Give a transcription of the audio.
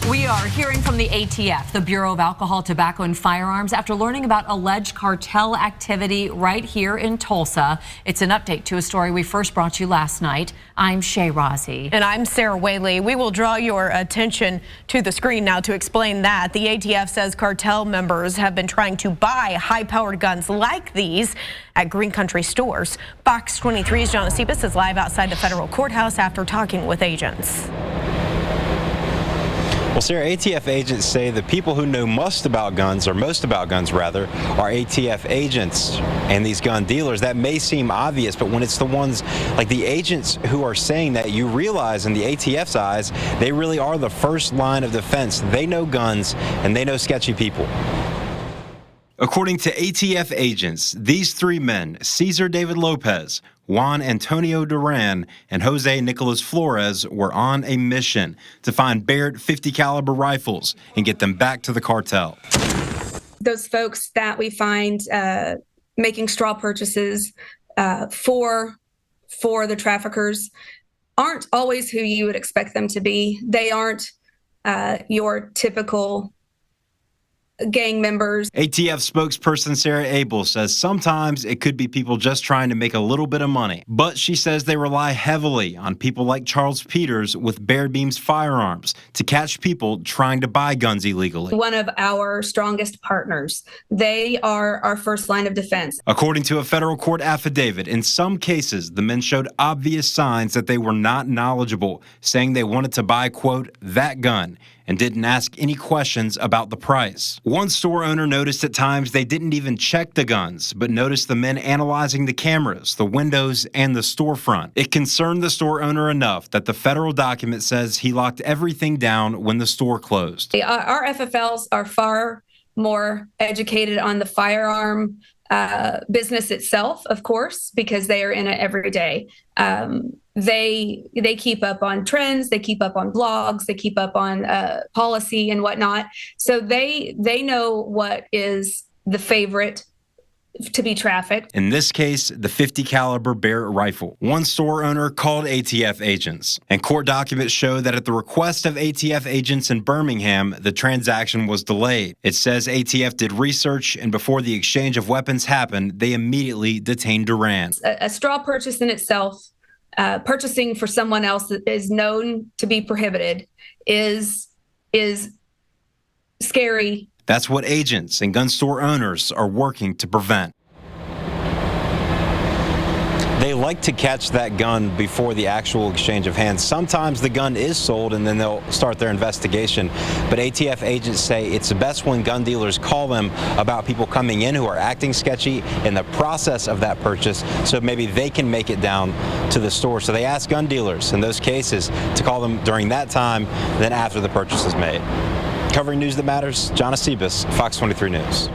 We are hearing from the ATF, the Bureau of Alcohol, Tobacco, and Firearms, after learning about alleged cartel activity right here in Tulsa. It's an update to a story we first brought you last night. I'm Shay Rozzi. And I'm Sarah Whaley. We will draw your attention to the screen now to explain that. The ATF says cartel members have been trying to buy high-powered guns like these at Green Country stores. FOX23's John Acebus is live outside the federal courthouse after talking with agents. Well, Sarah, ATF agents say the people who know most about guns are ATF agents and these gun dealers. That may seem obvious, but when it's the ones like the agents who are saying that, you realize in the ATF's eyes, they really are the first line of defense. They know guns and they know sketchy people. According to ATF agents, these three men, Cesar David Lopez, Juan Antonio Duran, and Jose Nicolas Flores, were on a mission to find Barrett .50 caliber rifles and get them back to the cartel. Those folks that we find making straw purchases for the traffickers aren't always who you would expect them to be. They aren't your typical gang members. ATF spokesperson Sarah Abel says sometimes it could be people just trying to make a little bit of money. But she says they rely heavily on people like Charles Peters with Bear Beam's Firearms to catch people trying to buy guns illegally. One of our strongest partners. They are our first line of defense. According to a federal court affidavit, in some cases, the men showed obvious signs that they were not knowledgeable, saying they wanted to buy, quote, that gun, and didn't ask any questions about the price. One store owner noticed at times they didn't even check the guns, but noticed the men analyzing the cameras, the windows, and the storefront. It concerned the store owner enough that the federal document says he locked everything down when the store closed. Our FFLs are far more educated on the firearm business itself, of course, because they are in it every day. They keep up on trends, they keep up on blogs, they keep up on policy and whatnot. So they know what is the favorite to be trafficked. In this case, the .50 caliber Barrett rifle. One store owner called ATF agents, and court documents show that at the request of ATF agents in Birmingham, the transaction was delayed. It says ATF did research, and before the exchange of weapons happened, they immediately detained Duran. A straw purchase in itself, purchasing for someone else that is known to be prohibited, is scary. That's what agents and gun store owners are working to prevent. They like to catch that gun before the actual exchange of hands. Sometimes the gun is sold and then they'll start their investigation. But ATF agents say it's best when gun dealers call them about people coming in who are acting sketchy in the process of that purchase, so maybe they can make it down to the store. So they ask gun dealers in those cases to call them during that time, then after the purchase is made. Covering news that matters, John Acebus, Fox 23 News.